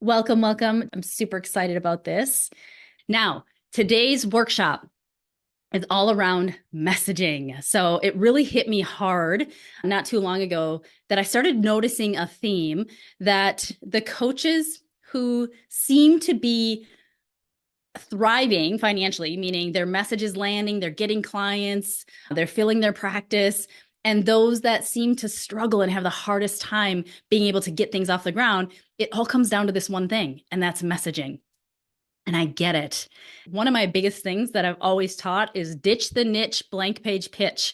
Welcome, welcome. I'm super excited about this. Now, today's workshop is all around messaging. So it really hit me hard not too long ago that I started noticing a theme that the coaches who seem to be thriving financially, meaning their message is landing, they're getting clients, they're filling their practice, and those that seem to struggle and have the hardest time being able to get things off the ground, it all comes down to this one thing, and that's messaging. And I get it. One of my biggest things that I've always taught is ditch the niche, blank page pitch.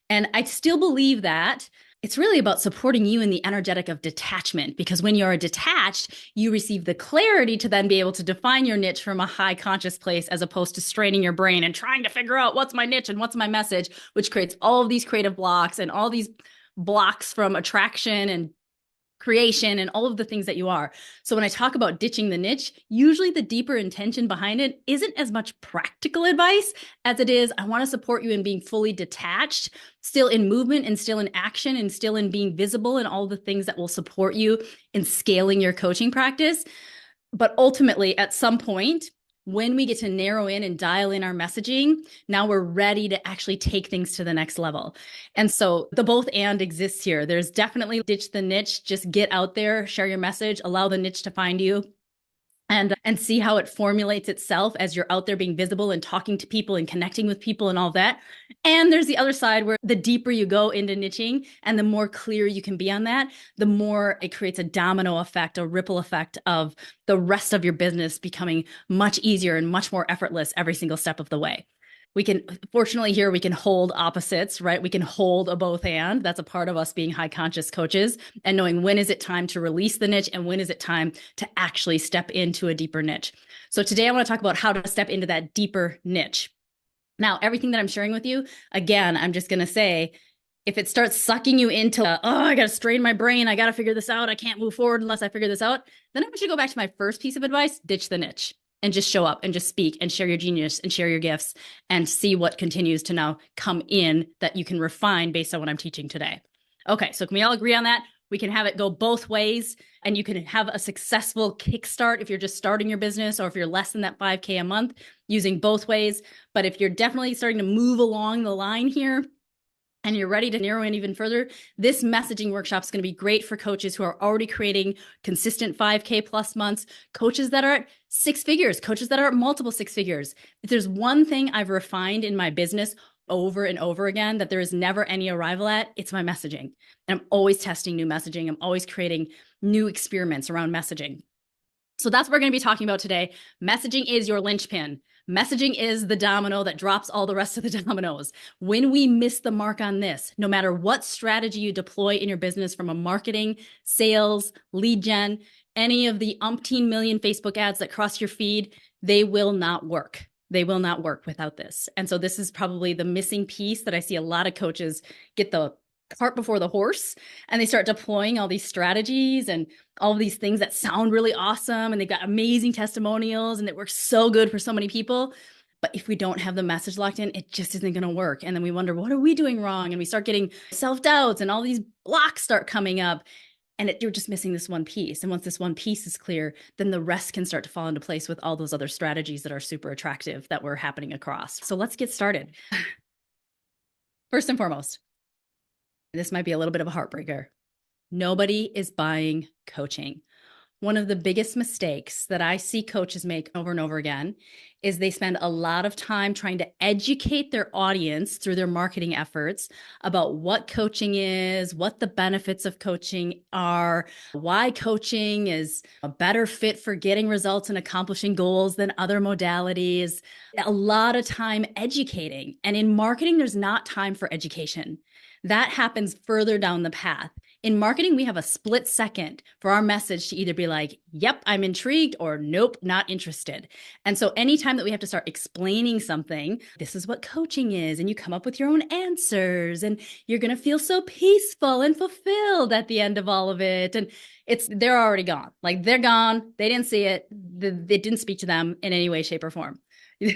And I still believe that it's really about supporting you in the energetic of detachment, because when you're detached, you receive the clarity to then be able to define your niche from a high conscious place, as opposed to straining your brain and trying to figure out what's my niche and what's my message, which creates all of these creative blocks and all these blocks from attraction and creation and all of the things that you are. So when I talk about ditching the niche, usually the deeper intention behind it isn't as much practical advice as it is, I want to support you in being fully detached, still in movement and still in action and still in being visible and all the things that will support you in scaling your coaching practice. But ultimately, at some point, when we get to narrow in and dial in our messaging, now we're ready to actually take things to the next level. And so the both and exists here. There's definitely ditch the niche, just get out there, share your message, allow the niche to find you. And see how it formulates itself as you're out there being visible and talking to people and connecting with people and all that. And there's the other side where the deeper you go into niching and the more clear you can be on that, the more it creates a domino effect, a ripple effect of the rest of your business becoming much easier and much more effortless every single step of the way. We can, fortunately, here we can hold opposites, right? We can hold a both and. That's a part of us being high conscious coaches and knowing when is it time to release the niche and when is it time to actually step into a deeper niche. So today I want to talk about how to step into that deeper niche. Now, everything that I'm sharing with you, again, I'm just going to say, if it starts sucking you into, I got to strain my brain, I got to figure this out, I can't move forward unless I figure this out, then I want you to go back to my first piece of advice: ditch the niche and just show up and just speak and share your genius and share your gifts and see what continues to now come in that you can refine based on what I'm teaching today. Okay, so can we all agree on that? We can have it go both ways, and you can have a successful kickstart if you're just starting your business or if you're less than that 5K a month using both ways. But if you're definitely starting to move along the line here, and you're ready to narrow in even further, this messaging workshop is going to be great for coaches who are already creating consistent 5K plus months, coaches that are at six figures, coaches that are at multiple six figures. If there's one thing I've refined in my business over and over again that there is never any arrival at, it's my messaging. And I'm always testing new messaging. I'm always creating new experiments around messaging. So that's what we're going to be talking about today. Messaging is your linchpin. Messaging is the domino that drops all the rest of the dominoes. When we miss the mark on this, no matter what strategy you deploy in your business, from a marketing, sales, lead gen, any of the umpteen million Facebook ads that cross your feed, they will not work. They will not work without this. And so this is probably the missing piece that I see a lot of coaches get the cart before the horse, and they start deploying all these strategies and all of these things that sound really awesome, and they've got amazing testimonials and it works so good for so many people. But if we don't have the message locked in, it just isn't going to work. And then we wonder, what are we doing wrong? And we start getting self-doubts and all these blocks start coming up, and you're just missing this one piece. And once this one piece is clear, then the rest can start to fall into place with all those other strategies that are super attractive that were happening across. So let's get started. First and foremost, this might be a little bit of a heartbreaker. Nobody is buying coaching. One of the biggest mistakes that I see coaches make over and over again is they spend a lot of time trying to educate their audience through their marketing efforts about what coaching is, what the benefits of coaching are, why coaching is a better fit for getting results and accomplishing goals than other modalities. A lot of time educating. And in marketing, there's not time for education. That happens further down the path. In marketing, we have a split second for our message to either be like, yep, I'm intrigued, or nope, not interested. And so anytime that we have to start explaining something, this is what coaching is, and you come up with your own answers, and you're going to feel so peaceful and fulfilled at the end of all of it. And they're already gone. Like, they're gone. They didn't see it. It didn't speak to them in any way, shape, or form.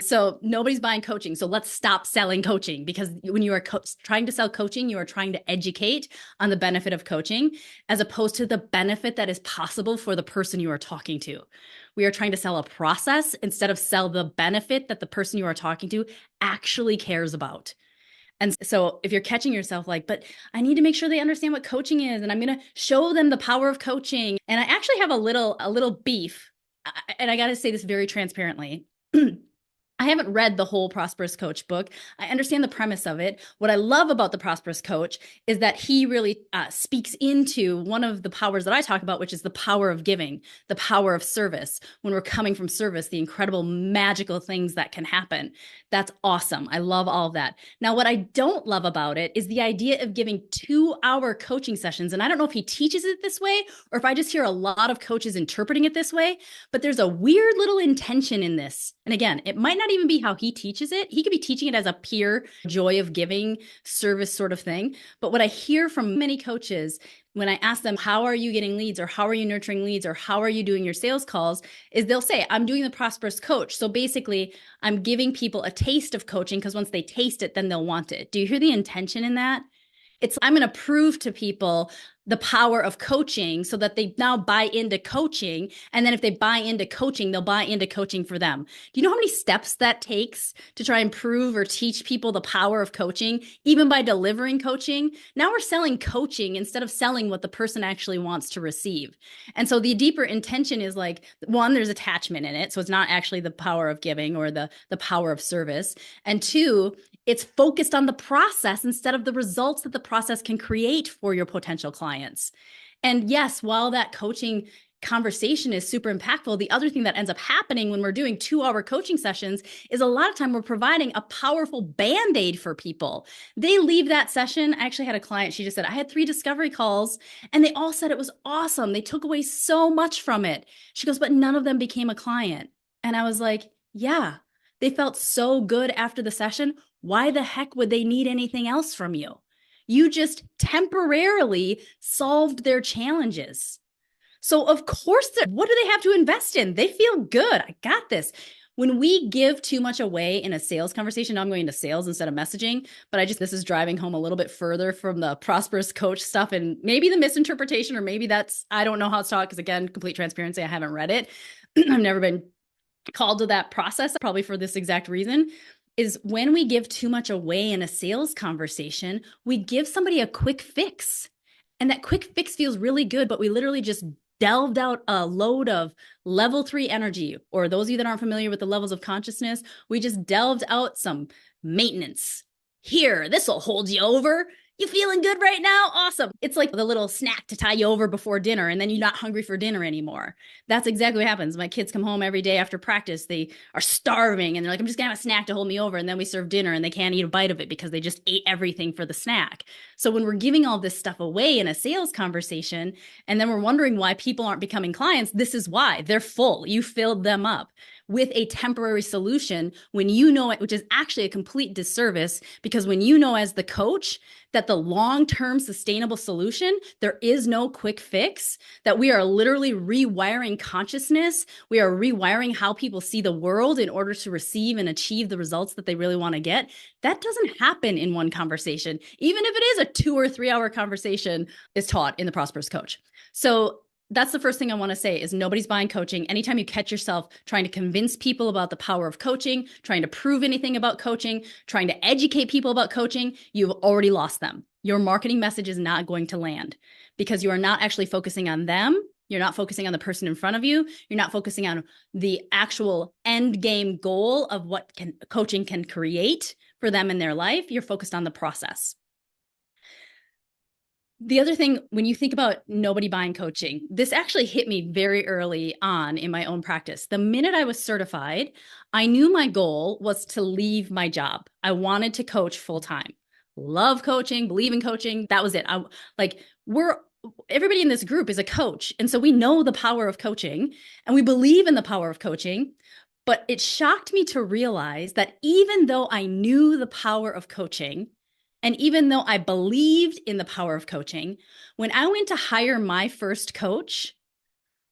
So nobody's buying coaching. So let's stop selling coaching, because when you are trying to sell coaching, you are trying to educate on the benefit of coaching as opposed to the benefit that is possible for the person you are talking to. We are trying to sell a process instead of sell the benefit that the person you are talking to actually cares about. And so if you're catching yourself like, but I need to make sure they understand what coaching is, and I'm going to show them the power of coaching. And I actually have a little beef. And I got to say this very transparently. I haven't read the whole Prosperous Coach book. I understand the premise of it. What I love about the Prosperous Coach is that he really speaks into one of the powers that I talk about, which is the power of giving, the power of service. When we're coming from service, the incredible magical things that can happen. That's awesome. I love all of that. Now, what I don't love about it is the idea of giving 2-hour coaching sessions. And I don't know if he teaches it this way or if I just hear a lot of coaches interpreting it this way, but there's a weird little intention in this. And again, it might not even be how he teaches it. He could be teaching it as a pure joy of giving service sort of thing. But what I hear from many coaches when I ask them, how are you getting leads, or how are you nurturing leads, or how are you doing your sales calls, is they'll say, I'm doing the Prosperous Coach. So basically, I'm giving people a taste of coaching, because once they taste it, then they'll want it. Do you hear the intention in that? It's, I'm going to prove to people the power of coaching so that they now buy into coaching. And then if they buy into coaching, they'll buy into coaching for them. Do you know how many steps that takes to try and prove or teach people the power of coaching, even by delivering coaching? Now we're selling coaching instead of selling what the person actually wants to receive. And so the deeper intention is like, one, there's attachment in it. So it's not actually the power of giving or the power of service. And two, it's focused on the process instead of the results that the process can create for your potential clients. And yes, while that coaching conversation is super impactful, the other thing that ends up happening when we're doing 2-hour coaching sessions is a lot of time we're providing a powerful band-aid for people. They leave that session. I actually had a client, she just said, I had 3 discovery calls and they all said it was awesome. They took away so much from it. She goes, but none of them became a client. And I was like, yeah, they felt so good after the session. Why the heck would they need anything else from you? You just temporarily solved their challenges. So of course, what do they have to invest in? They feel good. I got this. When we give too much away in a sales conversation, now I'm going into sales instead of messaging, but this is driving home a little bit further from the Prosperous Coach stuff and maybe the misinterpretation, or maybe I don't know how it's taught, because again, complete transparency, I haven't read it. I've never been called to that process, probably for this exact reason. Is when we give too much away in a sales conversation, we give somebody a quick fix. And that quick fix feels really good, but we literally just delved out a load of level 3 energy, or those of you that aren't familiar with the levels of consciousness, we just delved out some maintenance. Here, this will hold you over. You feeling good right now? Awesome. It's like the little snack to tie you over before dinner, and then you're not hungry for dinner anymore. That's exactly what happens. My kids come home every day after practice. They are starving, and they're like, I'm just going to have a snack to hold me over. And then we serve dinner, and they can't eat a bite of it because they just ate everything for the snack. So when we're giving all this stuff away in a sales conversation, and then we're wondering why people aren't becoming clients, this is why. They're full. You filled them up with a temporary solution when you know it, which is actually a complete disservice, because when you know as the coach that the long-term sustainable solution, there is no quick fix, that we are literally rewiring consciousness. We are rewiring how people see the world in order to receive and achieve the results that they really want to get. That doesn't happen in one conversation. Even if it is a 2 or 3 hour conversation, is taught in the Prosperous Coach. So that's the first thing I want to say is nobody's buying coaching. Anytime you catch yourself trying to convince people about the power of coaching, trying to prove anything about coaching, trying to educate people about coaching, you've already lost them. Your marketing message is not going to land because you are not actually focusing on them. You're not focusing on the person in front of you. You're not focusing on the actual end game goal of what coaching can create for them in their life. You're focused on the process. The other thing, when you think about nobody buying coaching, this actually hit me very early on in my own practice. The minute I was certified, I knew my goal was to leave my job. I wanted to coach full time. Love coaching, believe in coaching. That was it. Everybody in this group is a coach. And so we know the power of coaching and we believe in the power of coaching. But it shocked me to realize that even though I knew the power of coaching, and even though I believed in the power of coaching, when I went to hire my first coach,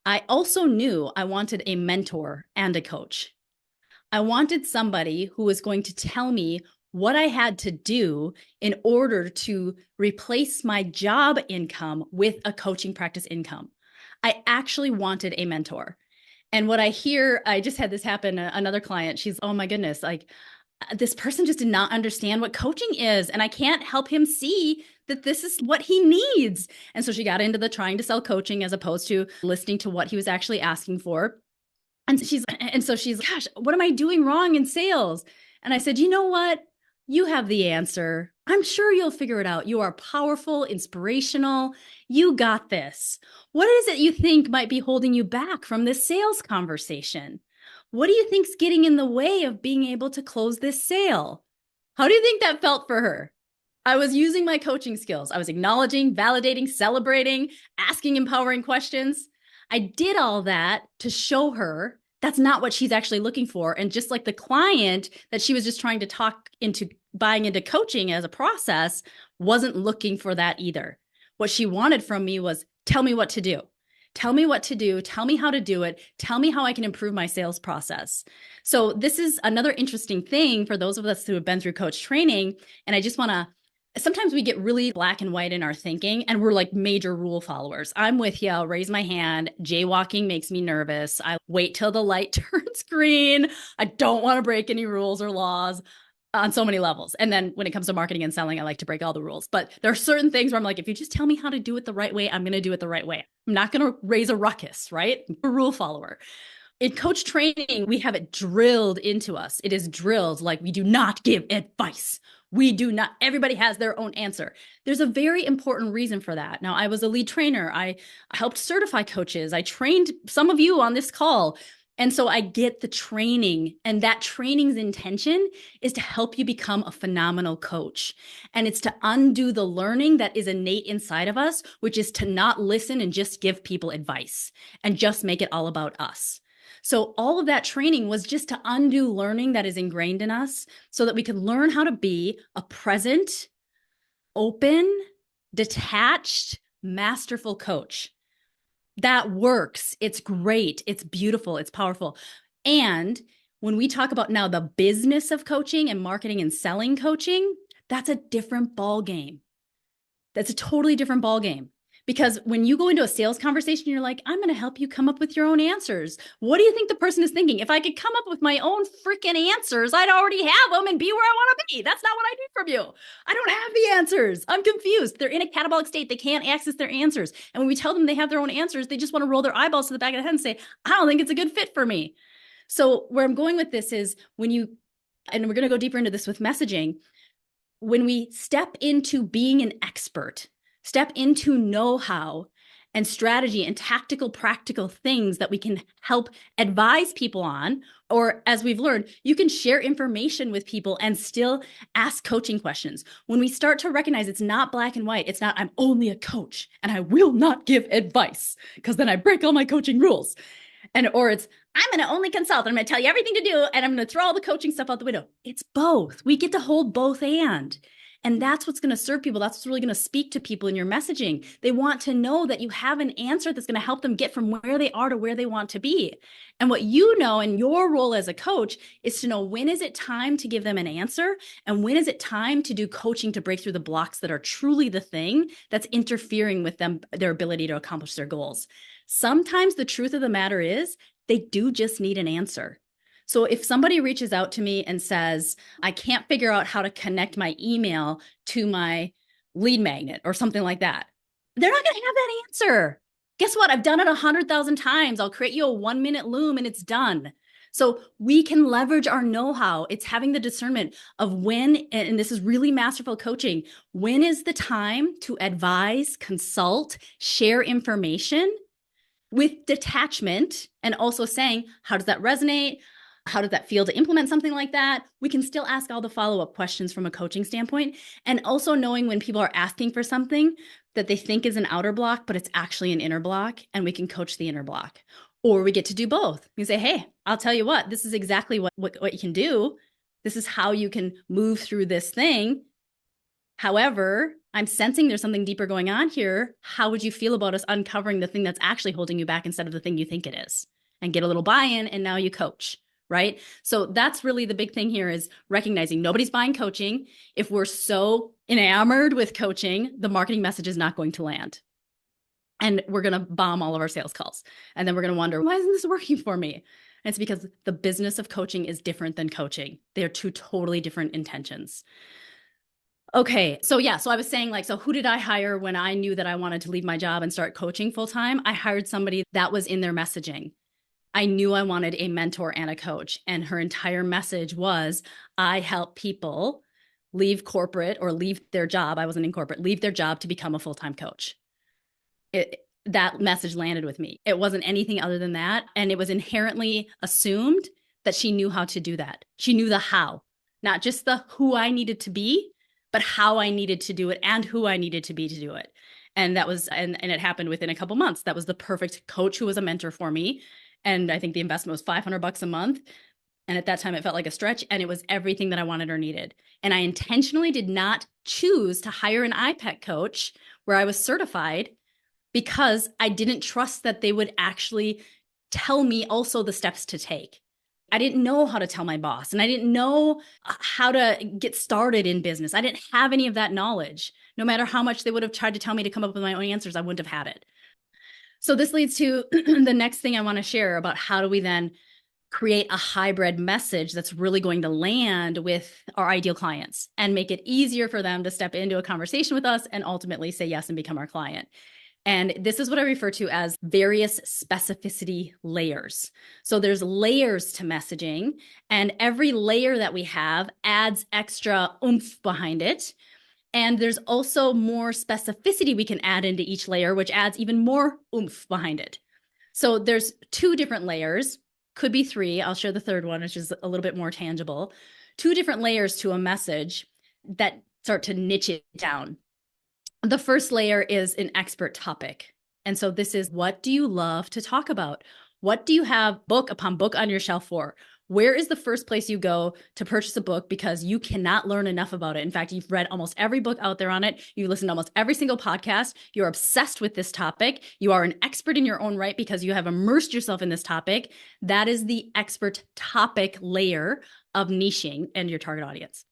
I also knew I wanted a mentor and a coach. I wanted somebody who was going to tell me what I had to do in order to replace my job income with a coaching practice income. I actually wanted a mentor. And what I hear, I just had this happen. Another client, she's, oh my goodness, like this person just did not understand what coaching is. And I can't help him see that this is what he needs. And so she got into the trying to sell coaching as opposed to listening to what he was actually asking for. And so she's, gosh, what am I doing wrong in sales? And I said, you know what? You have the answer. I'm sure you'll figure it out. You are powerful, inspirational. You got this. What is it you think might be holding you back from this sales conversation? What do you think's getting in the way of being able to close this sale? How do you think that felt for her? I was using my coaching skills. I was acknowledging, validating, celebrating, asking empowering questions. I did all that to show her that's not what she's actually looking for. And just like the client that she was just trying to talk into buying into coaching as a process wasn't looking for that either. What she wanted from me was, tell me what to do. Tell me what to do. Tell me how to do it. Tell me how I can improve my sales process. So this is another interesting thing for those of us who have been through coach training. And I just want to, sometimes we get really black and white in our thinking and we're like major rule followers. I'm with you. I'll raise my hand. Jaywalking makes me nervous. I wait till the light turns green. I don't want to break any rules or laws on so many levels. And then when it comes to marketing and selling, I like to break all the rules. But there are certain things where I'm like, if you just tell me how to do it the right way, I'm going to do it the right way. I'm not going to raise a ruckus, right? I'm a rule follower. In coach training, we have it drilled into us. It is drilled like we do not give advice. We do not, everybody has their own answer. There's a very important reason for that. Now, I was a lead trainer. I helped certify coaches. I trained some of you on this call. And so I get the training, and that training's intention is to help you become a phenomenal coach. And it's to undo the learning that is innate inside of us, which is to not listen and just give people advice and just make it all about us. So all of that training was just to undo learning that is ingrained in us so that we could learn how to be a present, open, detached, masterful coach. That works. It's great. It's beautiful. It's powerful. And when we talk about now the business of coaching and marketing and selling coaching, that's a different ball game. That's a totally different ball game. Because when you go into a sales conversation, you're like, I'm going to help you come up with your own answers. What do you think the person is thinking? If I could come up with my own freaking answers, I'd already have them and be where I want to be. That's not what I need from you. I don't have the answers. I'm confused. They're in a catabolic state. They can't access their answers. And when we tell them they have their own answers, they just want to roll their eyeballs to the back of the head and say, I don't think it's a good fit for me. So where I'm going with this is when you, and we're going to go deeper into this with messaging, when we step into being an expert, step into know-how and strategy and tactical, practical things that we can help advise people on, or as we've learned, you can share information with people and still ask coaching questions. When we start to recognize it's not black and white, it's not, I'm only a coach and I will not give advice because then I break all my coaching rules. Or it's, I'm going to only consult. I'm going to tell you everything to do and I'm going to throw all the coaching stuff out the window. It's both. We get to hold both and that's what's going to serve people. That's what's really going to speak to people in your messaging. They want to know that you have an answer that's going to help them get from where they are to where they want to be. And what you know in your role as a coach is to know when is it time to give them an answer and when is it time to do coaching to break through the blocks that are truly the thing that's interfering with them, their ability to accomplish their goals. Sometimes the truth of the matter is they do just need an answer. So if somebody reaches out to me and says, I can't figure out how to connect my email to my lead magnet or something like that, they're not going to have that answer. Guess what? I've done it 100,000 times. I'll create you a 1-minute loom and it's done. So we can leverage our know-how. It's having the discernment of when, and this is really masterful coaching, when is the time to advise, consult, share information with detachment and also saying, how does that resonate? How does that feel to implement something like that? We can still ask all the follow-up questions from a coaching standpoint. And also knowing when people are asking for something that they think is an outer block, but it's actually an inner block, and we can coach the inner block. Or we get to do both. We say, hey, I'll tell you what, this is exactly what you can do. This is how you can move through this thing. However, I'm sensing there's something deeper going on here. How would you feel about us uncovering the thing that's actually holding you back instead of the thing you think it is? And get a little buy-in, and now you coach. right? So that's really the big thing here, is recognizing nobody's buying coaching. If we're so enamored with coaching, the marketing message is not going to land. And we're going to bomb all of our sales calls. And then we're going to wonder, why isn't this working for me? And it's because the business of coaching is different than coaching. They're two totally different intentions. Okay. So I was saying, like, so who did I hire when I knew that I wanted to leave my job and start coaching full time? I hired somebody that was in their messaging. I knew I wanted a mentor and a coach. And her entire message was, I help people leave corporate or leave their job. I wasn't in corporate, leave their job to become a full-time coach. That message landed with me. It wasn't anything other than that. And it was inherently assumed that she knew how to do that. She knew the how, not just the who I needed to be, but how I needed to do it and who I needed to be to do it. And that was, and it happened within a couple months. That was the perfect coach who was a mentor for me. And I think the investment was $500 a month. And at that time, it felt like a stretch, and it was everything that I wanted or needed. And I intentionally did not choose to hire an IPEC coach where I was certified, because I didn't trust that they would actually tell me also the steps to take. I didn't know how to tell my boss, and I didn't know how to get started in business. I didn't have any of that knowledge. No matter how much they would have tried to tell me to come up with my own answers, I wouldn't have had it. So this leads to the next thing I want to share about how do we then create a hybrid message that's really going to land with our ideal clients and make it easier for them to step into a conversation with us and ultimately say yes and become our client. And this is what I refer to as various specificity layers. So there's layers to messaging, and every layer that we have adds extra oomph behind it. And there's also more specificity we can add into each layer, which adds even more oomph behind it. So there's 2 different layers, could be 3. I'll share the third one, which is a little bit more tangible. 2 different layers to a message that start to niche it down. The first layer is an expert topic. And so this is, what do you love to talk about? What do you have book upon book on your shelf for? Where is the first place you go to purchase a book because you cannot learn enough about it? In fact, you've read almost every book out there on it. You listen to almost every single podcast. You're obsessed with this topic. You are an expert in your own right because you have immersed yourself in this topic. That is the expert topic layer of niching and your target audience.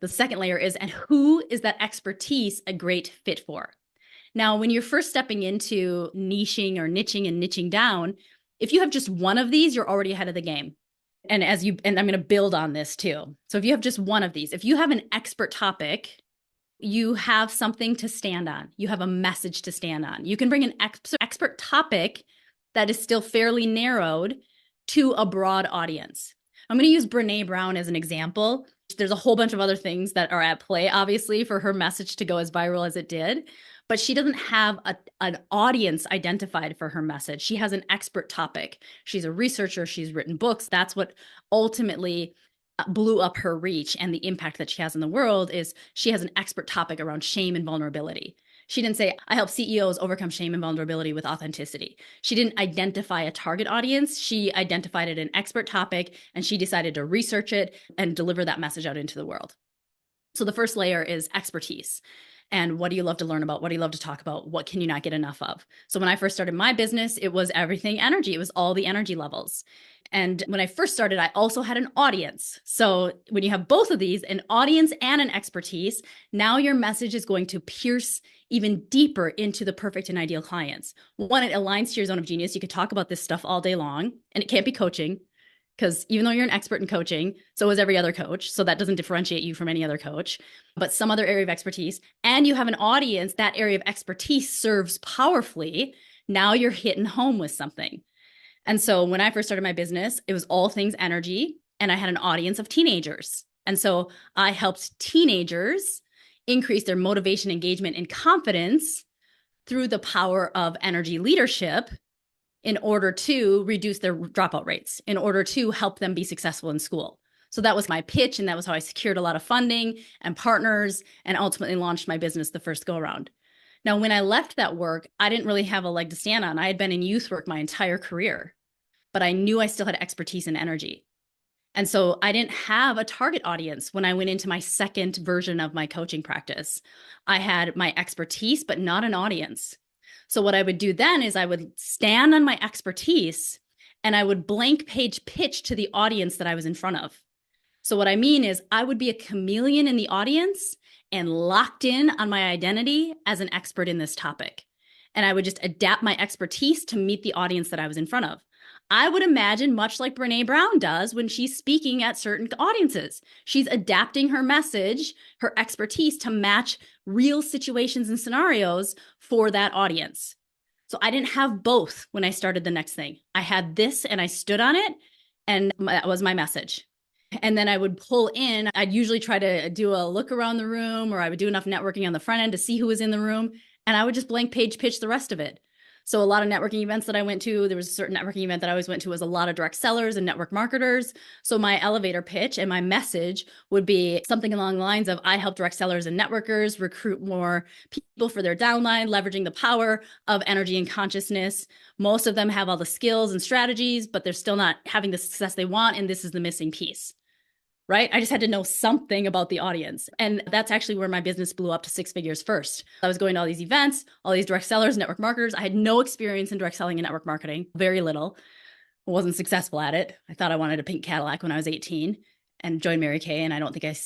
The second layer is, and who is that expertise a great fit for? Now, when you're first stepping into niching or niching and niching down, if you have just one of these, you're already ahead of the game. And I'm going to build on this too. So if you have just one of these, if you have an expert topic, you have something to stand on. You have a message to stand on. You can bring an expert topic that is still fairly narrowed to a broad audience. I'm going to use Brené Brown as an example. There's a whole bunch of other things that are at play, obviously, for her message to go as viral as it did. But she doesn't have an audience identified for her message. She has an expert topic. She's a researcher. She's written books. That's what ultimately blew up her reach and the impact that she has in the world, is she has an expert topic around shame and vulnerability. She didn't say, I help CEOs overcome shame and vulnerability with authenticity. She didn't identify a target audience. She identified it an expert topic, and she decided to research it and deliver that message out into the world. So the first layer is expertise. And what do you love to learn about? What do you love to talk about? What can you not get enough of? So when I first started my business, it was everything energy. It was all the energy levels. And when I first started, I also had an audience. So when you have both of these, an audience and an expertise, now your message is going to pierce even deeper into the perfect and ideal clients. One, it aligns to your zone of genius. You could talk about this stuff all day long, and it can't be coaching, because even though you're an expert in coaching, so is every other coach. So that doesn't differentiate you from any other coach, but some other area of expertise. And you have an audience, that area of expertise serves powerfully. Now you're hitting home with something. And so when I first started my business, it was all things energy, and I had an audience of teenagers. And so I helped teenagers increase their motivation, engagement, and confidence through the power of energy leadership in order to reduce their dropout rates, in order to help them be successful in school. So that was my pitch, and that was how I secured a lot of funding and partners and ultimately launched my business the first go around. Now, when I left that work, I didn't really have a leg to stand on. I had been in youth work my entire career, but I knew I still had expertise and energy. And so I didn't have a target audience when I went into my second version of my coaching practice. I had my expertise, but not an audience. So what I would do then is I would stand on my expertise and I would blank page pitch to the audience that I was in front of. So what I mean is I would be a chameleon in the audience and locked in on my identity as an expert in this topic. And I would just adapt my expertise to meet the audience that I was in front of. I would imagine much like Brene Brown does when she's speaking at certain audiences. She's adapting her message, her expertise to match real situations and scenarios for that audience. So I didn't have both when I started the next thing. I had this and I stood on it, and that was my message. And then I would pull in, I'd usually try to do a look around the room, or I would do enough networking on the front end to see who was in the room. And I would just blank page pitch the rest of it. So a lot of networking events that I went to, there was a certain networking event that I always went to was a lot of direct sellers and network marketers. So my elevator pitch and my message would be something along the lines of, I help direct sellers and networkers recruit more people for their downline, leveraging the power of energy and consciousness. Most of them have all the skills and strategies, but they're still not having the success they want. And this is the missing piece. Right? I just had to know something about the audience. And that's actually where my business blew up to 6 figures first. I was going to all these events, all these direct sellers, network marketers. I had no experience in direct selling and network marketing, very little. I wasn't successful at it. I thought I wanted a pink Cadillac when I was 18 and joined Mary Kay. And I don't think I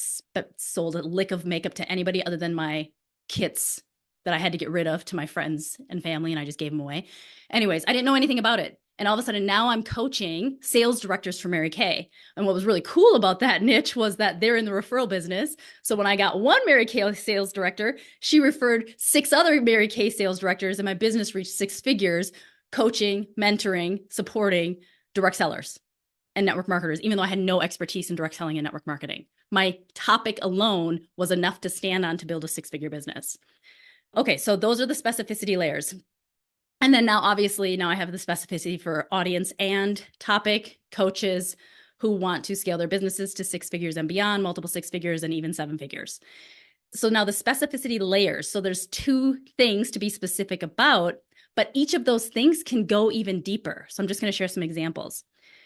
sold a lick of makeup to anybody other than my kits that I had to get rid of to my friends and family. And I just gave them away. Anyways, I didn't know anything about it. And all of a sudden now I'm coaching sales directors for Mary Kay. And what was really cool about that niche was that they're in the referral business. So when I got one Mary Kay sales director, she referred 6 other Mary Kay sales directors, and my business reached 6 figures coaching, mentoring, supporting direct sellers and network marketers, even though I had no expertise in direct selling and network marketing. My topic alone was enough to stand on to build a 6-figure business. Okay, so those are the specificity layers. And then now, obviously, now I have the specificity for audience and topic coaches who want to scale their businesses to 6 figures and beyond, multiple 6 figures, and even 7 figures. So now the specificity layers. So there's 2 things to be specific about, but each of those things can go even deeper. So I'm just going to share some examples.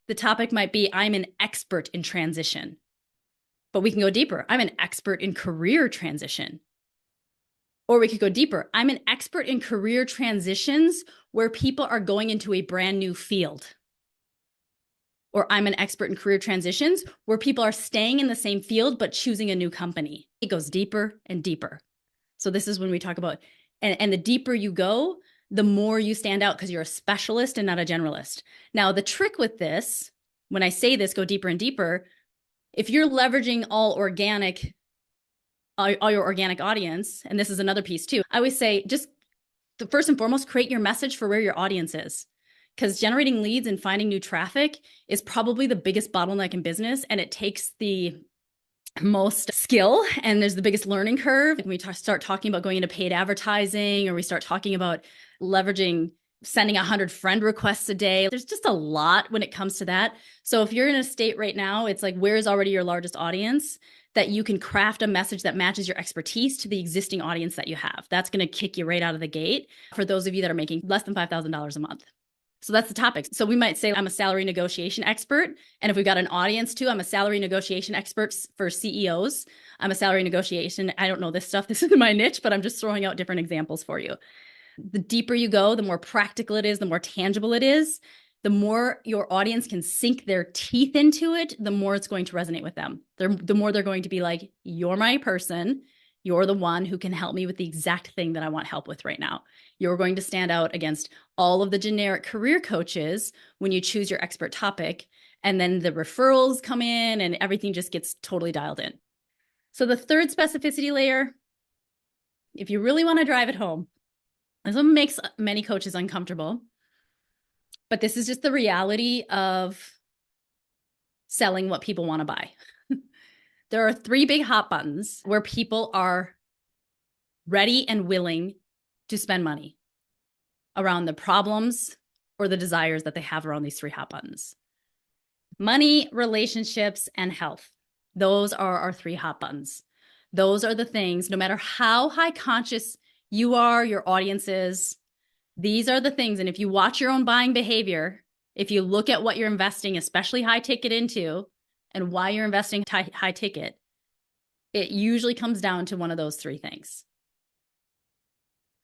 The topic might be, I'm an expert in transition, but we can go deeper. I'm an expert in career transition. Or we could go deeper. I'm an expert in career transitions where people are going into a brand new field. Or I'm an expert in career transitions where people are staying in the same field but choosing a new company. It goes deeper and deeper. So this is when we talk about, and the deeper you go, the more you stand out because you're a specialist and not a generalist. Now, the trick with this, when I say this, go deeper and deeper, if you're leveraging all your organic audience, and this is another piece too, I always say, just first and foremost, create your message for where your audience is. Because generating leads and finding new traffic is probably the biggest bottleneck in business, and it takes the most skill, and there's the biggest learning curve. When we start talking about going into paid advertising, or we start talking about leveraging sending 100 friend requests a day, there's just a lot when it comes to that. So if you're in a state right now, it's like, where's already your largest audience, that you can craft a message that matches your expertise to the existing audience that you have. That's going to kick you right out of the gate for those of you that are making less than $5,000 a month. So that's the topic. So we might say I'm a salary negotiation expert. And if we've got an audience too, I'm a salary negotiation expert for CEOs. I'm a salary negotiation. I don't know this stuff. This isn't my niche, but I'm just throwing out different examples for you. The deeper you go, the more practical it is, the more tangible it is, the more your audience can sink their teeth into it, the more it's going to resonate with them. The more they're going to be like, you're my person. You're the one who can help me with the exact thing that I want help with right now. You're going to stand out against all of the generic career coaches when you choose your expert topic. And then the referrals come in and everything just gets totally dialed in. So the third specificity layer, if you really want to drive it home, this one makes many coaches uncomfortable, but this is just the reality of selling what people want to buy. There are 3 big hot buttons where people are ready and willing to spend money around the problems or the desires that they have around these 3 hot buttons. Money, relationships, and health. Those are our 3 hot buttons. Those are the things, no matter how high conscious you are, your audience is, these are the things. And if you watch your own buying behavior, if you look at what you're investing, especially high ticket into, and why you're investing high ticket, it usually comes down to one of those 3 things.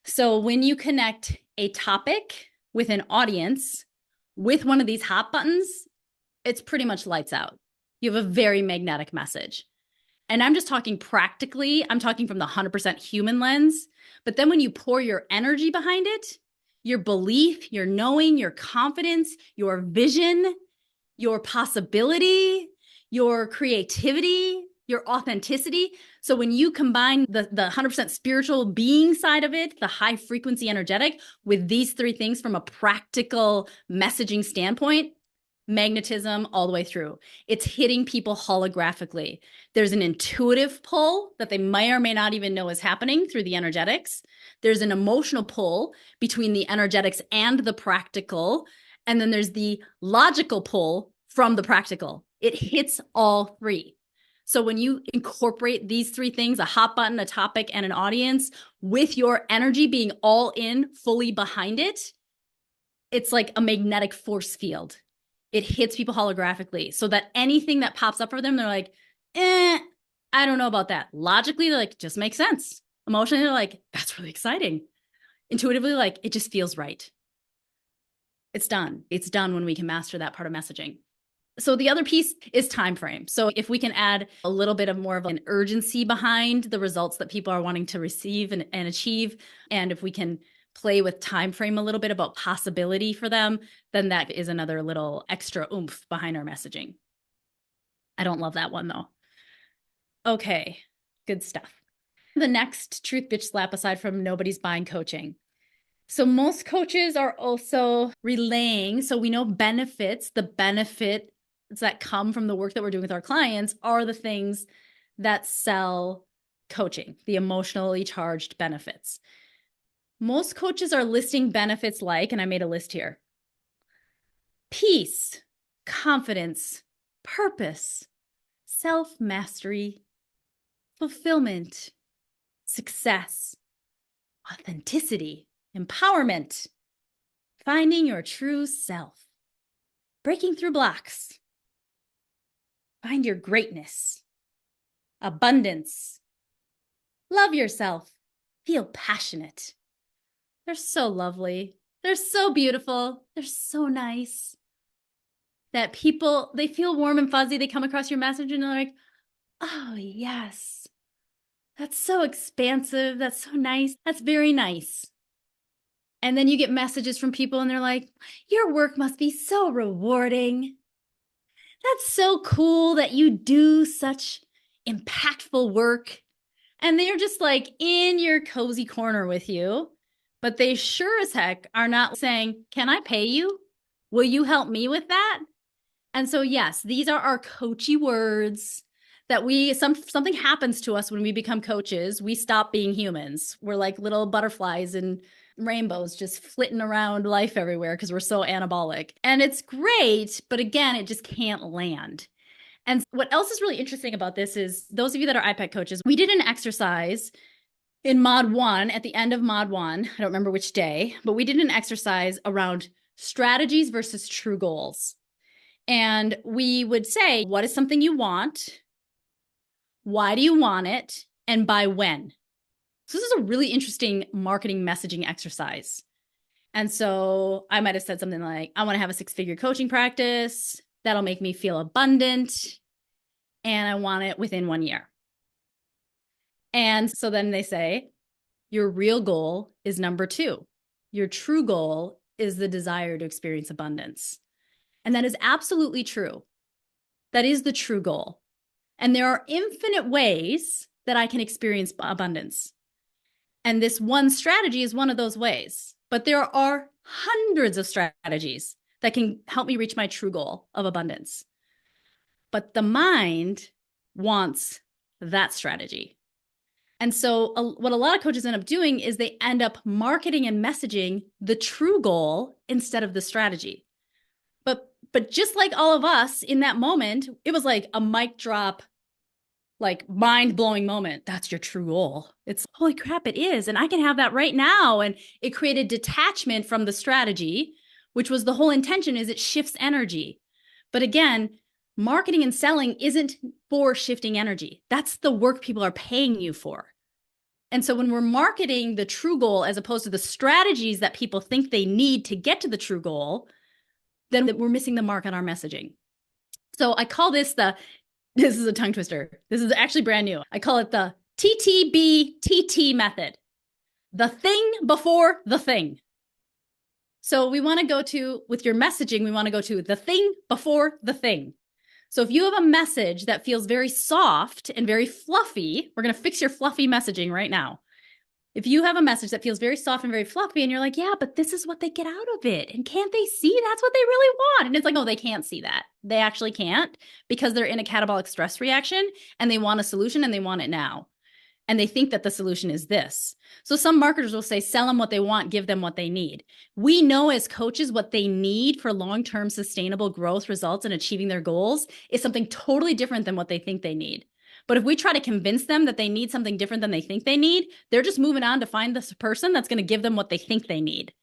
So when you connect a topic with an audience, with one of these hot buttons, it's pretty much lights out. You have a very magnetic message. And I'm just talking practically, I'm talking from the 100% human lens. But then when you pour your energy behind it, your belief, your knowing, your confidence, your vision, your possibility, your creativity, your authenticity. So when you combine the 100% spiritual being side of it, the high frequency energetic, with these three things from a practical messaging standpoint, magnetism all the way through. It's hitting people holographically. There's an intuitive pull that they may or may not even know is happening through the energetics. There's an emotional pull between the energetics and the practical. And then there's the logical pull from the practical. It hits all three. So when you incorporate these three things, a hot button, a topic, and an audience, with your energy being all in, fully behind it, it's like a magnetic force field. It hits people holographically so that anything that pops up for them, they're like, I don't know about that. Logically, they're like, just makes sense. Emotionally, they're like, that's really exciting. Intuitively, like, it just feels right. It's done. It's done when we can master that part of messaging. So the other piece is time frame. So if we can add a little bit of more of an urgency behind the results that people are wanting to receive and achieve, and if we can play with time frame a little bit about possibility for them, then that is another little extra oomph behind our messaging. I don't love that one though. Okay, good stuff. The next truth bitch slap, aside from nobody's buying coaching. So most coaches are also relaying, so we know benefits, the benefits that come from the work that we're doing with our clients are the things that sell coaching, the emotionally charged benefits. Most coaches are listing benefits like, and I made a list here: peace, confidence, purpose, self-mastery, fulfillment, success, authenticity, empowerment, finding your true self, breaking through blocks, find your greatness, abundance, love yourself, feel passionate. They're so lovely. They're so beautiful. They're so nice that people, they feel warm and fuzzy. They come across your message and they're like, oh, yes, that's so expansive. That's so nice. That's very nice. And then you get messages from people and they're like, your work must be so rewarding. That's so cool that you do such impactful work. And they're just like in your cozy corner with you, but they sure as heck are not saying, can I pay you? Will you help me with that? And so, yes, these are our coachy words that something happens to us when we become coaches. We stop being humans. We're like little butterflies and rainbows just flitting around life everywhere because we're so anabolic. And it's great, but again, it just can't land. And what else is really interesting about this is, those of you that are iPad coaches, we did an exercise in Mod 1, at the end of Mod 1, I don't remember which day, but we did an exercise around strategies versus true goals. And we would say, what is something you want? Why do you want it? And by when? So this is a really interesting marketing messaging exercise. And so I might have said something like, I want to have a 6-figure coaching practice. That'll make me feel abundant. And I want it within 1 year. And so then they say, your real goal is number 2. Your true goal is the desire to experience abundance. And that is absolutely true. That is the true goal. And there are infinite ways that I can experience abundance. And this one strategy is one of those ways. But there are hundreds of strategies that can help me reach my true goal of abundance. But the mind wants that strategy. And so what a lot of coaches end up doing is they end up marketing and messaging the true goal instead of the strategy. But just like all of us in that moment, it was like a mic drop, like mind-blowing moment. That's your true goal. It's holy crap, it is. And I can have that right now. And it created detachment from the strategy, which was the whole intention, is it shifts energy. But again, marketing and selling isn't for shifting energy. That's the work people are paying you for. And so when we're marketing the true goal as opposed to the strategies that people think they need to get to the true goal, then we're missing the mark on our messaging. So I call this this is a tongue twister. This is actually brand new. I call it the TTBTT method. The thing before the thing. So we want to go to, with your messaging, we want to go to the thing before the thing. So if you have a message that feels very soft and very fluffy, we're going to fix your fluffy messaging right now. If you have a message that feels very soft and very fluffy and you're like, yeah, but this is what they get out of it. And can't they see that's what they really want? And it's like, no, they can't see that. They actually can't, because they're in a catabolic stress reaction and they want a solution and they want it now. And they think that the solution is this. So some marketers will say, sell them what they want, give them what they need. We know as coaches what they need for long-term sustainable growth results and achieving their goals is something totally different than what they think they need. But if we try to convince them that they need something different than they think they need, they're just moving on to find this person that's going to give them what they think they need.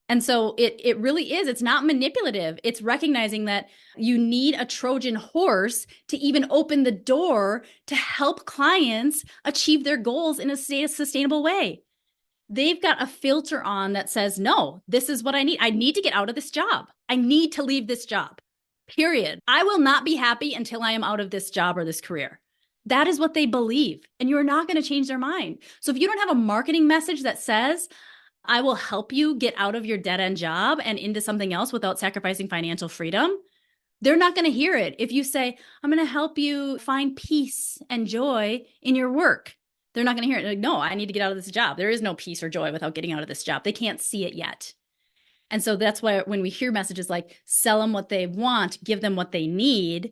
And so it really is. It's not manipulative. It's recognizing that you need a Trojan horse to even open the door to help clients achieve their goals in a sustainable way. They've got a filter on that says, no, this is what I need. I need to get out of this job. I need to leave this job, period. I will not be happy until I am out of this job or this career. That is what they believe. And you're not going to change their mind. So if you don't have a marketing message that says, I will help you get out of your dead-end job and into something else without sacrificing financial freedom, they're not going to hear it. If you say, I'm going to help you find peace and joy in your work, they're not going to hear it. Like, no, I need to get out of this job. There is no peace or joy without getting out of this job. They can't see it yet. And so that's why when we hear messages like sell them what they want, give them what they need,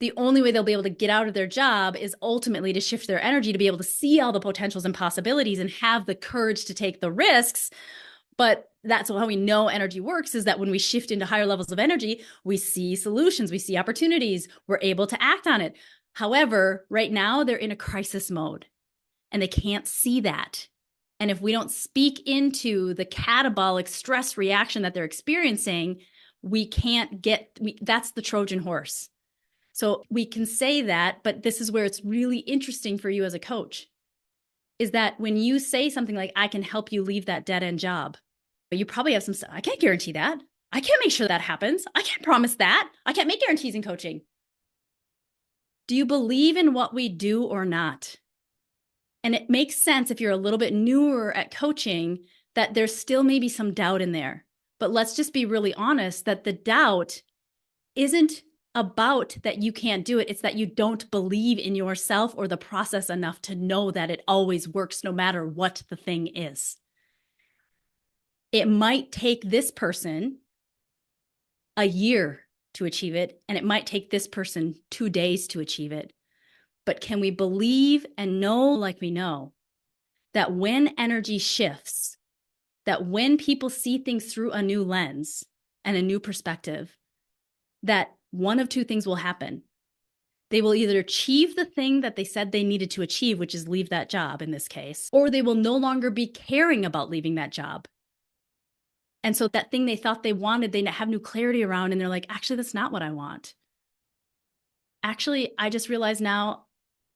the only way they'll be able to get out of their job is ultimately to shift their energy to be able to see all the potentials and possibilities and have the courage to take the risks. But that's how we know energy works, is that when we shift into higher levels of energy, we see solutions, we see opportunities, we're able to act on it. However, right now they're in a crisis mode and they can't see that. And if we don't speak into the catabolic stress reaction that they're experiencing, we can't that's the Trojan horse. So we can say that, but this is where it's really interesting for you as a coach, is that when you say something like, I can help you leave that dead-end job, you probably have some stuff. I can't guarantee that. I can't make sure that happens. I can't promise that. I can't make guarantees in coaching. Do you believe in what we do or not? And it makes sense if you're a little bit newer at coaching that there's still maybe some doubt in there. But let's just be really honest that the doubt isn't about that you can't do it. It's that you don't believe in yourself or the process enough to know that it always works no matter what the thing is. It might take this person a year to achieve it, and it might take this person 2 days to achieve it. But can we believe and know, like we know, that when energy shifts, that when people see things through a new lens and a new perspective, that one of two things will happen. They will either achieve the thing that they said they needed to achieve, which is leave that job in this case, or they will no longer be caring about leaving that job. And so that thing they thought they wanted, they have new clarity around, and they're like, actually, that's not what I want. Actually, I just realized now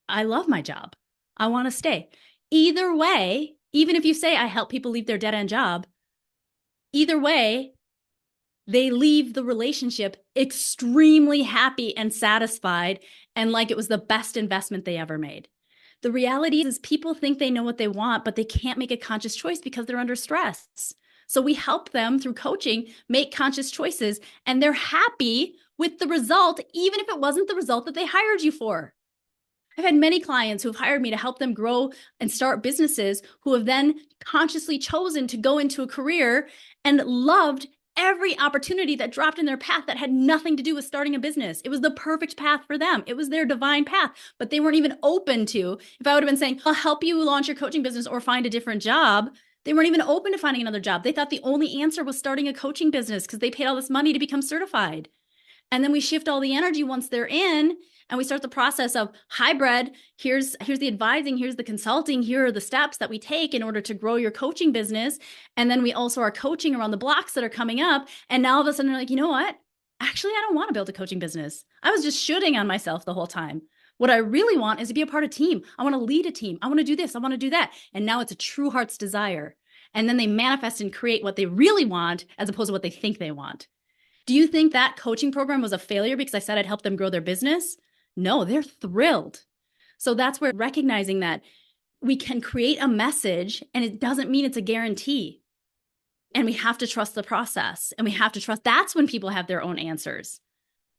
I love my job. I want to stay. Either way, even if you say I help people leave their dead-end job, either way, they leave the relationship extremely happy and satisfied and like it was the best investment they ever made. The reality is people think they know what they want, but they can't make a conscious choice because they're under stress. So we help them through coaching make conscious choices, and they're happy with the result, even if it wasn't the result that they hired you for. I've had many clients who have hired me to help them grow and start businesses who have then consciously chosen to go into a career and loved every opportunity that dropped in their path that had nothing to do with starting a business. It was the perfect path for them. It was their divine path, but they weren't even open to, if I would have been saying, I'll help you launch your coaching business or find a different job, they weren't even open to finding another job. They thought the only answer was starting a coaching business because they paid all this money to become certified. And then we shift all the energy once they're in, and we start the process of hybrid. Here's the advising, here's the consulting, here are the steps that we take in order to grow your coaching business. And then we also are coaching around the blocks that are coming up. And now all of a sudden they're like, you know what? Actually, I don't want to build a coaching business. I was just shooting on myself the whole time. What I really want is to be a part of a team. I want to lead a team. I want to do this. I want to do that. And now it's a true heart's desire. And then they manifest and create what they really want as opposed to what they think they want. Do you think that coaching program was a failure because I said I'd help them grow their business? No, they're thrilled. So that's where recognizing that we can create a message and it doesn't mean it's a guarantee. And we have to trust the process, and we have to trust that's when people have their own answers.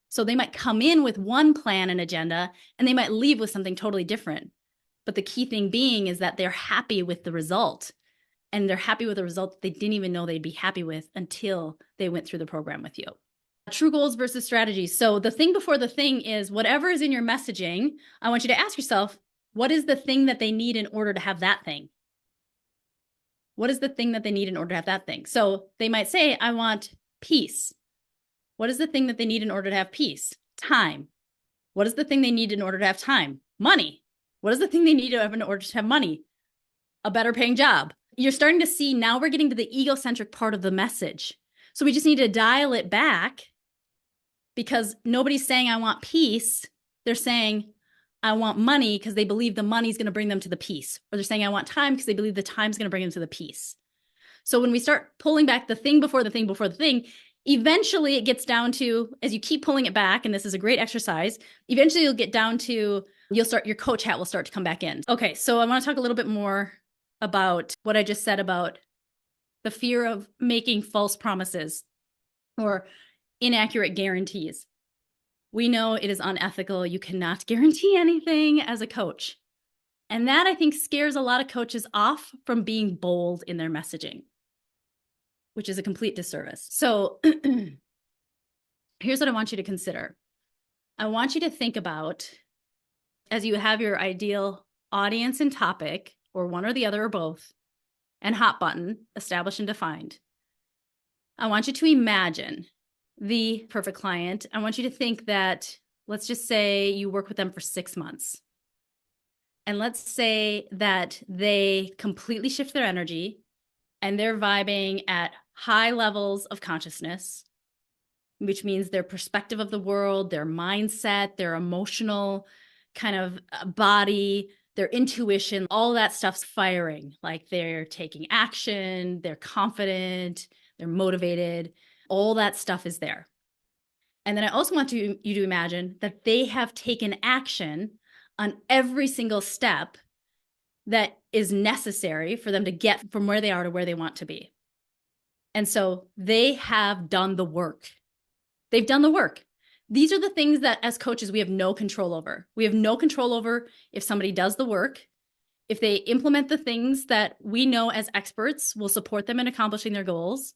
So they might come in with one plan and agenda, and they might leave with something totally different. But the key thing being is that they're happy with the result, and they're happy with the result they didn't even know they'd be happy with until they went through the program with you. True goals versus strategies. So the thing before the thing is whatever is in your messaging, I want you to ask yourself, what is the thing that they need in order to have that thing? What is the thing that they need in order to have that thing? So they might say, I want peace. What is the thing that they need in order to have peace? Time. What is the thing they need in order to have time? Money. What is the thing they need in order to have money? A better paying job. You're starting to see now we're getting to the egocentric part of the message. So we just need to dial it back, because nobody's saying, I want peace. They're saying, I want money, because they believe the money is going to bring them to the peace. Or they're saying, I want time, because they believe the time is going to bring them to the peace. So when we start pulling back the thing before the thing before the thing, eventually it gets down to, as you keep pulling it back, and this is a great exercise, eventually you'll get down to, your coach hat will start to come back in. Okay, so I want to talk a little bit more about what I just said about the fear of making false promises or inaccurate guarantees. We know it is unethical. You cannot guarantee anything as a coach. And that, I think, scares a lot of coaches off from being bold in their messaging, which is a complete disservice. So here's what I want you to consider. I want you to think about, as you have your ideal audience and topic, or one or the other or both, and hot button established and defined, I want you to imagine the perfect client. I want you to think that, let's just say you work with them for 6 months. And let's say that they completely shift their energy and they're vibing at high levels of consciousness, which means their perspective of the world, their mindset, their emotional kind of body, their intuition, all that stuff's firing. Like they're taking action, they're confident, they're motivated. All that stuff is there. And then I also want you to imagine that they have taken action on every single step that is necessary for them to get from where they are to where they want to be. And so they have done the work. They've done the work. These are the things that as coaches, we have no control over. We have no control over if somebody does the work, if they implement the things that we know as experts will support them in accomplishing their goals.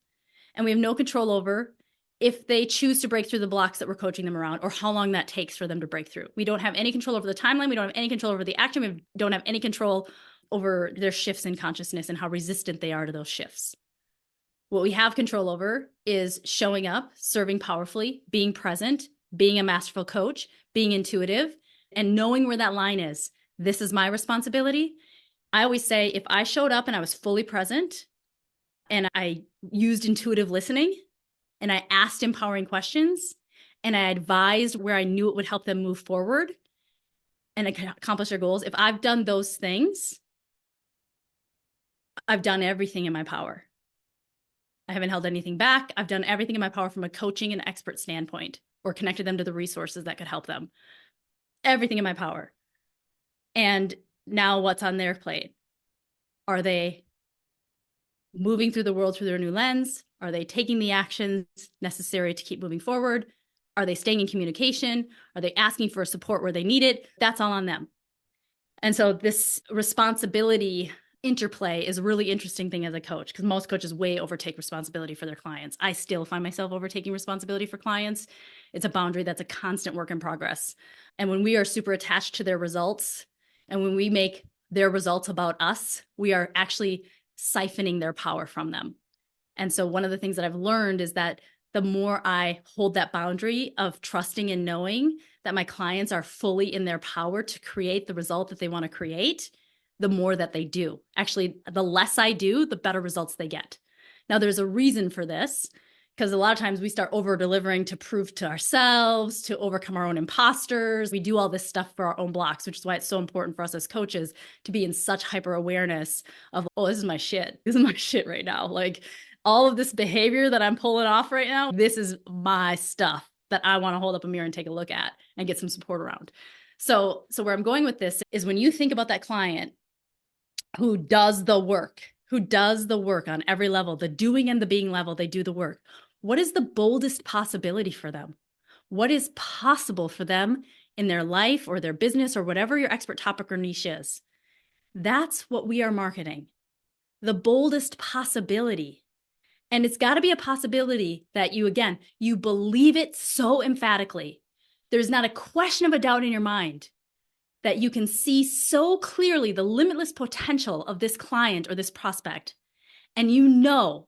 And we have no control over if they choose to break through the blocks that we're coaching them around, or how long that takes for them to break through. We don't have any control over the timeline. We don't have any control over the action. We don't have any control over their shifts in consciousness and how resistant they are to those shifts. What we have control over is showing up, serving powerfully, being present, being a masterful coach, being intuitive, and knowing where that line is. This is my responsibility. I always say, if I showed up and I was fully present and I used intuitive listening and I asked empowering questions and I advised where I knew it would help them move forward and accomplish their goals, if I've done those things, I've done everything in my power. I haven't held anything back. I've done everything in my power from a coaching and expert standpoint, or connected them to the resources that could help them. Everything in my power. And now what's on their plate? Are they moving through the world through their new lens? Are they taking the actions necessary to keep moving forward? Are they staying in communication? Are they asking for support where they need it? That's all on them. And so this responsibility interplay is a really interesting thing as a coach, because most coaches way overtake responsibility for their clients. I still find myself overtaking responsibility for clients. It's a boundary that's a constant work in progress. And when we are super attached to their results, and when we make their results about us, we are actually siphoning their power from them. And so one of the things that I've learned is that the more I hold that boundary of trusting and knowing that my clients are fully in their power to create the result that they want to create, the more that they do. Actually, the less I do, the better results they get. Now, there's a reason for this, because a lot of times we start over-delivering to prove to ourselves, to overcome our own imposters. We do all this stuff for our own blocks, which is why it's so important for us as coaches to be in such hyper-awareness of, oh, this is my shit. This is my shit right now. Like, all of this behavior that I'm pulling off right now, this is my stuff that I want to hold up a mirror and take a look at and get some support around. So where I'm going with this is when you think about that client who does the work on every level, the doing and the being level, they do the work. What is the boldest possibility for them? What is possible for them in their life or their business or whatever your expert topic or niche is? That's what we are marketing. The boldest possibility. And it's got to be a possibility that you believe it so emphatically. There's not a question of a doubt in your mind that you can see so clearly the limitless potential of this client or this prospect. And you know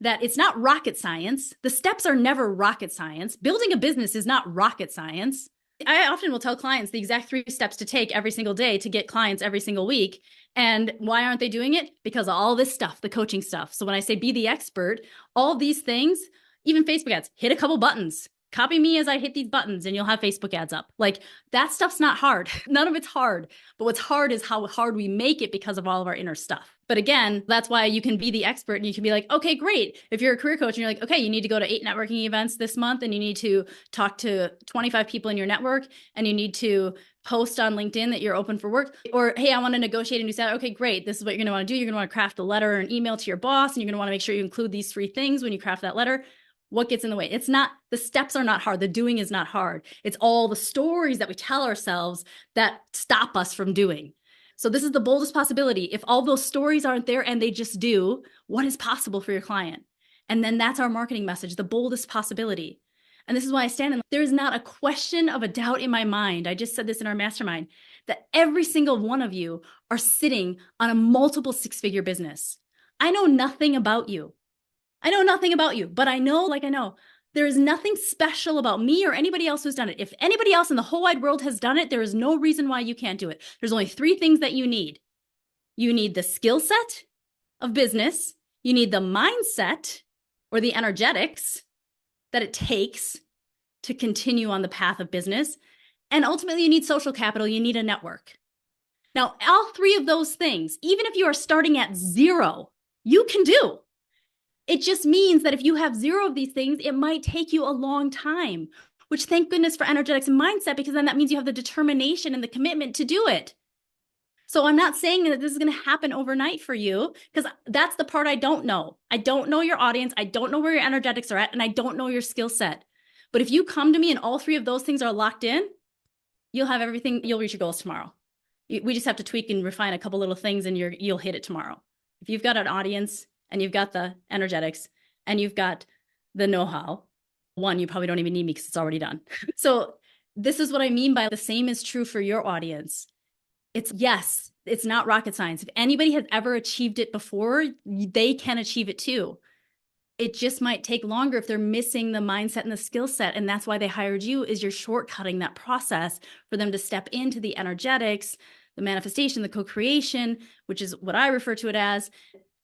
that it's not rocket science. The steps are never rocket science. Building a business is not rocket science. I often will tell clients the exact 3 steps to take every single day to get clients every single week. And why aren't they doing it? Because of all this stuff, the coaching stuff. So when I say be the expert, all these things, even Facebook ads, hit a couple buttons. Copy me as I hit these buttons and you'll have Facebook ads up. Like that stuff's not hard. None of it's hard. But what's hard is how hard we make it because of all of our inner stuff. But again, that's why you can be the expert and you can be like, okay, great. If you're a career coach and you're like, okay, you need to go to 8 networking events this month and you need to talk to 25 people in your network and you need to post on LinkedIn that you're open for work. Or, hey, I want to negotiate a new salary. Okay, great. This is what you're going to want to do. You're going to want to craft a letter or an email to your boss and you're going to want to make sure you include these 3 things when you craft that letter. What gets in the way? It's not, the steps are not hard. The doing is not hard. It's all the stories that we tell ourselves that stop us from doing. So this is the boldest possibility. If all those stories aren't there and they just do, what is possible for your client? And then that's our marketing message, the boldest possibility. And this is why I stand in, there is not a question of a doubt in my mind. I just said this in our mastermind, that every single one of you are sitting on a multiple 6-figure business. I know nothing about you. But I know there is nothing special about me or anybody else who's done it. If anybody else in the whole wide world has done it, there is no reason why you can't do it. There's only 3 things that you need. You need the skill set of business. You need the mindset or the energetics that it takes to continue on the path of business. And ultimately, you need social capital. You need a network. Now, all 3 of those things, even if you are starting at 0, you can do. It just means that if you have 0 of these things, it might take you a long time, which thank goodness for energetics and mindset, because then that means you have the determination and the commitment to do it. So I'm not saying that this is going to happen overnight for you, because that's the part I don't know. I don't know your audience. I don't know where your energetics are at, and I don't know your skill set. But if you come to me and all 3 of those things are locked in, you'll have everything. You'll reach your goals tomorrow. We just have to tweak and refine a couple little things and you'll hit it tomorrow. If you've got an audience and you've got the energetics and you've got the know-how, 1, you probably don't even need me because it's already done. So this is what I mean by the same is true for your audience. Yes, it's not rocket science. If anybody has ever achieved it before, they can achieve it too. It just might take longer if they're missing the mindset and the skill set. And that's why they hired you, is you're shortcutting that process for them to step into the energetics, the manifestation, the co-creation, which is what I refer to it as,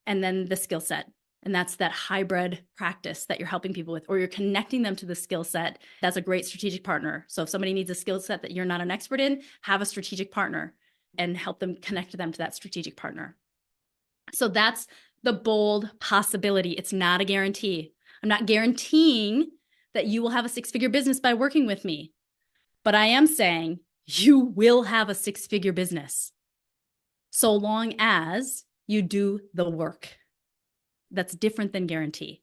and then the skill set. And that's that hybrid practice that you're helping people with, or you're connecting them to the skill set. That's a great strategic partner. So if somebody needs a skill set that you're not an expert in, have a strategic partner and help them connect them to that strategic partner. So that's the bold possibility. It's not a guarantee. I'm not guaranteeing that you will have a 6-figure business by working with me, but I am saying you will have a 6-figure business so long as you do the work. That's different than guarantee.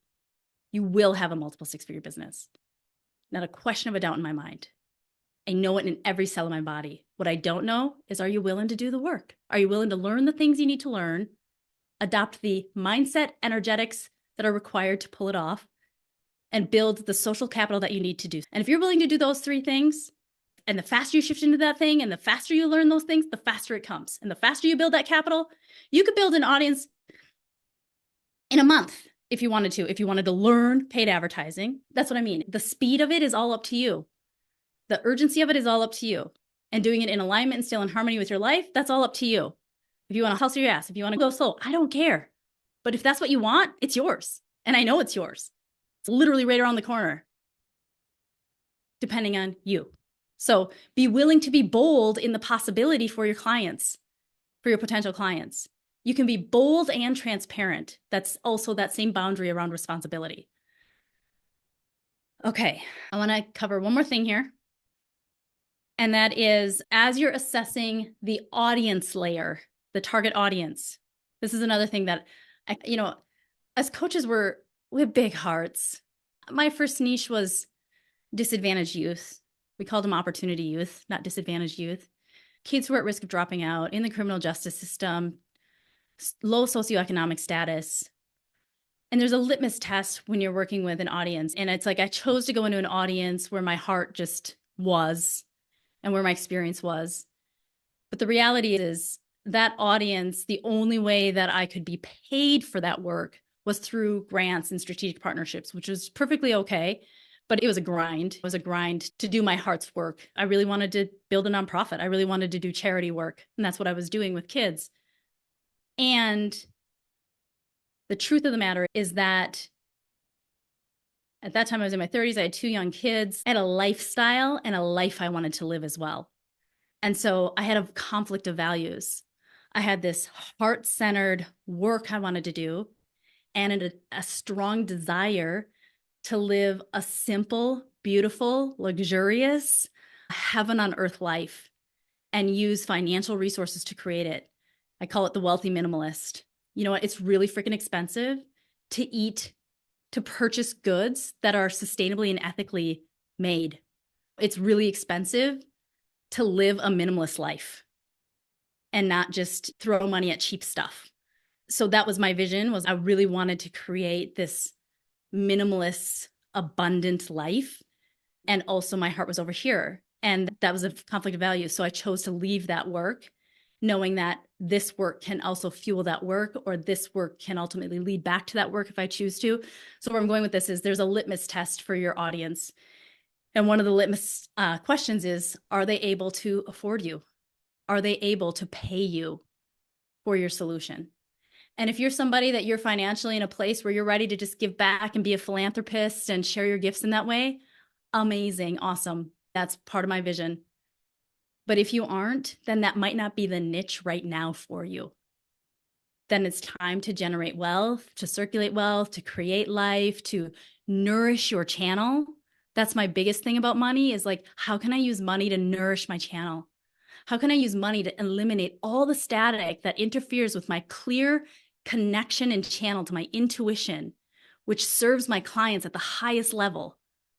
You will have a multiple 6-figure business. Not a question of a doubt in my mind. I know it in every cell of my body. What I don't know is, are you willing to do the work? Are you willing to learn the things you need to learn, adopt the mindset, energetics that are required to pull it off, and build the social capital that you need to do? And if you're willing to do those 3 things, and the faster you shift into that thing, and the faster you learn those things, the faster it comes. And the faster you build that capital, you could build an audience in a month if you wanted to. If you wanted to learn paid advertising, that's what I mean. The speed of it is all up to you. The urgency of it is all up to you. And doing it in alignment and still in harmony with your life, that's all up to you. If you want to hustle your ass, if you want to go slow, I don't care. But if that's what you want, it's yours. And I know it's yours. It's literally right around the corner, depending on you. So be willing to be bold in the possibility for your clients, for your potential clients. You can be bold and transparent. That's also that same boundary around responsibility. Okay, I want to cover one more thing here. And that is, as you're assessing the audience layer, the target audience, this is another thing that, as coaches, we have big hearts. My first niche was disadvantaged youth. We called them opportunity youth, not disadvantaged youth. Kids who are at risk of dropping out in the criminal justice system, low socioeconomic status. And there's a litmus test when you're working with an audience. And it's like I chose to go into an audience where my heart just was and where my experience was. But the reality is that audience, the only way that I could be paid for that work was through grants and strategic partnerships, which was perfectly okay. But it was a grind. It was a grind to do my heart's work. I really wanted to build a nonprofit. I really wanted to do charity work. And that's what I was doing with kids. And the truth of the matter is that at that time, I was in my 30s. I had 2 young kids. I had a lifestyle and a life I wanted to live as well. And so I had a conflict of values. I had this heart-centered work I wanted to do and a strong desire to live a simple, beautiful, luxurious, heaven on earth life and use financial resources to create it. I call it the wealthy minimalist. You know what? It's really freaking expensive to purchase goods that are sustainably and ethically made. It's really expensive to live a minimalist life and not just throw money at cheap stuff. So that was my vision, was I really wanted to create this minimalist, abundant life. And also my heart was over here. And that was a conflict of values. So I chose to leave that work, knowing that this work can also fuel that work, or this work can ultimately lead back to that work if I choose to. So where I'm going with this is there's a litmus test for your audience. And one of the litmus questions is, are they able to afford you? Are they able to pay you for your solution? And if you're somebody that you're financially in a place where you're ready to just give back and be a philanthropist and share your gifts in that way, amazing, awesome. That's part of my vision. But if you aren't, then that might not be the niche right now for you. Then it's time to generate wealth, to circulate wealth, to create life, to nourish your channel. That's my biggest thing about money is like, how can I use money to nourish my channel? How can I use money to eliminate all the static that interferes with my clear connection and channel to my intuition, which serves my clients at the highest level?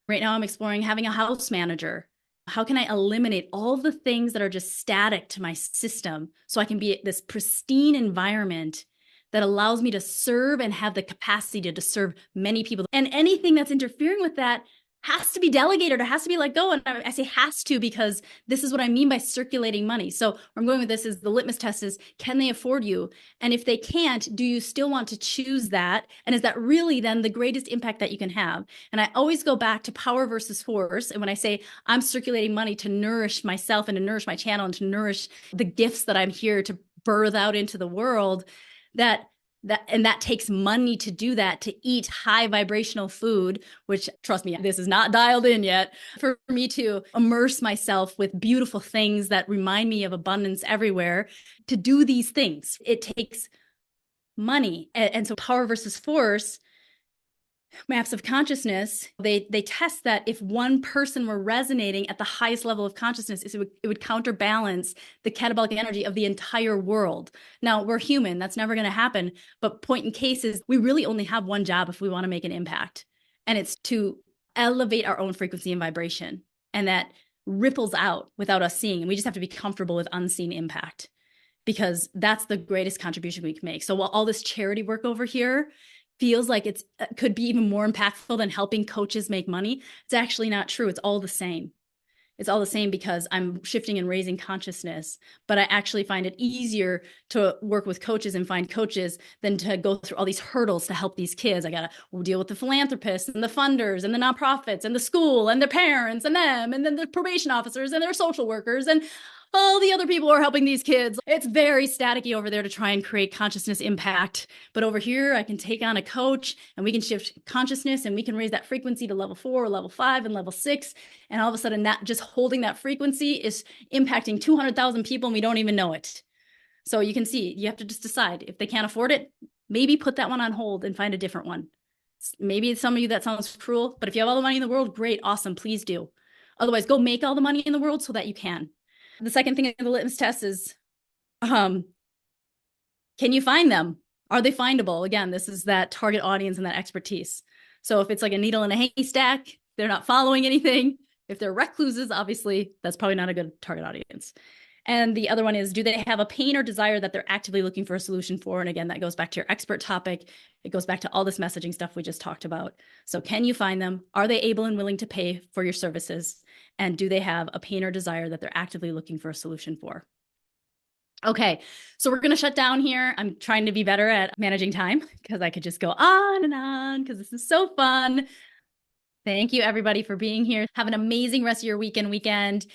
Right now, I'm exploring having a house manager. How can I eliminate all of the things that are just static to my system so I can be at this pristine environment that allows me to serve and have the capacity to serve many people? And anything that's interfering with that has to be delegated or has to be let go. And I say has to because this is what I mean by circulating money. So where I'm going with this is the litmus test is, can they afford you? And if they can't, do you still want to choose that? And is that really then the greatest impact that you can have? And I always go back to power versus force. And when I say I'm circulating money to nourish myself and to nourish my channel and to nourish the gifts that I'm here to birth out into the world, that takes money to do that, to eat high vibrational food, which, trust me, this is not dialed in yet, for me to immerse myself with beautiful things that remind me of abundance everywhere. To do these things, it takes money. And so power versus force, maps of consciousness, they test that if one person were resonating at the highest level of consciousness, it would counterbalance the catabolic energy of the entire world. Now, we're human. That's never going to happen. But point in case is we really only have one job if we want to make an impact. And it's to elevate our own frequency and vibration. And that ripples out without us seeing. And we just have to be comfortable with unseen impact, because that's the greatest contribution we can make. So while all this charity work over here feels like it could be even more impactful than helping coaches make money, it's actually not true. It's all the same. It's all the same because I'm shifting and raising consciousness, but I actually find it easier to work with coaches and find coaches than to go through all these hurdles to help these kids. I got to deal with the philanthropists and the funders and the nonprofits and the school and their parents and them, and then the probation officers and their social workers and all the other people who are helping these kids. It's very staticky over there to try and create consciousness impact. But over here, I can take on a coach and we can shift consciousness and we can raise that frequency to level 4, level 5, and level 6. And all of a sudden, that just holding that frequency is impacting 200,000 people and we don't even know it. So you can see, you have to just decide if they can't afford it, maybe put that one on hold and find a different one. Maybe some of you that sounds cruel, but if you have all the money in the world, great, awesome, please do. Otherwise, go make all the money in the world so that you can. The second thing in the litmus test is, can you find them? Are they findable? Again, this is that target audience and that expertise. So if it's like a needle in a haystack, they're not following anything. If they're recluses, obviously, that's probably not a good target audience. And the other one is, do they have a pain or desire that they're actively looking for a solution for? And again, that goes back to your expert topic. It goes back to all this messaging stuff we just talked about. So can you find them? Are they able and willing to pay for your services? And do they have a pain or desire that they're actively looking for a solution for? Okay, so we're going to shut down here. I'm trying to be better at managing time because I could just go on and on because this is so fun. Thank you, everybody, for being here. Have an amazing rest of your weekend.